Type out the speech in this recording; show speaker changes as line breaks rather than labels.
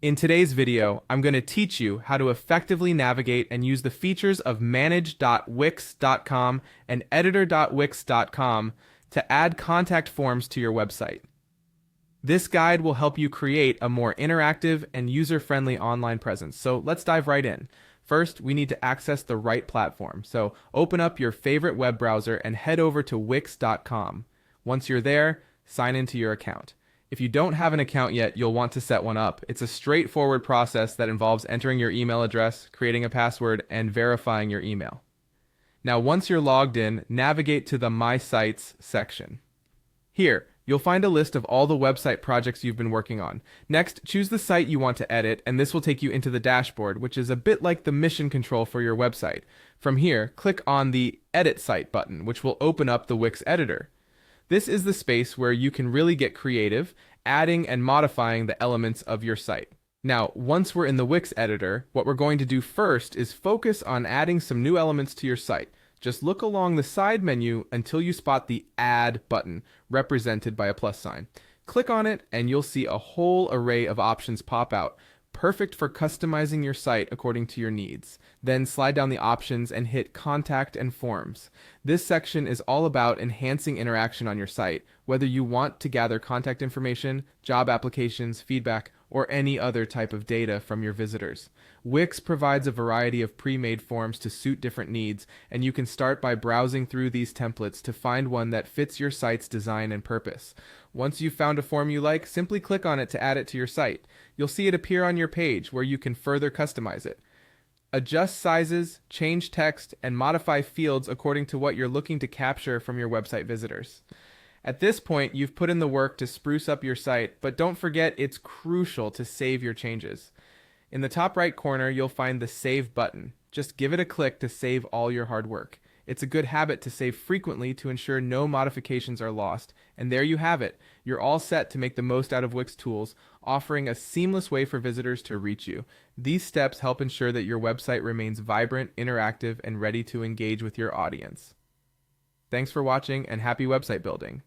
In today's video, I'm going to teach you how to effectively navigate and use the features of manage.wix.com and editor.wix.com to add contact forms to your website. This guide will help you create a more interactive and user-friendly online presence. So let's dive right in. First, we need to access the right platform. So open up your favorite web browser and head over to wix.com. Once you're there, sign into your account. If you don't have an account yet, you'll want to set one up. It's a straightforward process that involves entering your email address, creating a password, and verifying your email. Now, once you're logged in, navigate to the My Sites section. Here, you'll find a list of all the website projects you've been working on. Next, choose the site you want to edit, and this will take you into the dashboard, which is a bit like the mission control for your website. From here, click on the Edit Site button, which will open up the Wix editor. This is the space where you can really get creative, adding and modifying the elements of your site. Now, once we're in the Wix editor, what we're going to do first is focus on adding some new elements to your site. Just look along the side menu until you spot the Add button, represented by a plus sign. Click on it and you'll see a whole array of options pop out, perfect for customizing your site according to your needs. Then slide down the options and hit Contact and Forms. This section is all about enhancing interaction on your site, whether you want to gather contact information, job applications, feedback, or any other type of data from your visitors. Wix provides a variety of pre-made forms to suit different needs, and you can start by browsing through these templates to find one that fits your site's design and purpose. Once you've found a form you like, simply click on it to add it to your site. You'll see it appear on your page where you can further customize it. Adjust sizes, change text, and modify fields according to what you're looking to capture from your website visitors. At this point, you've put in the work to spruce up your site, but don't forget it's crucial to save your changes. In the top right corner, you'll find the Save button. Just give it a click to save all your hard work. It's a good habit to save frequently to ensure no modifications are lost. And there you have it. You're all set to make the most out of Wix tools, offering a seamless way for visitors to reach you. These steps help ensure that your website remains vibrant, interactive, and ready to engage with your audience. Thanks for watching and happy website building.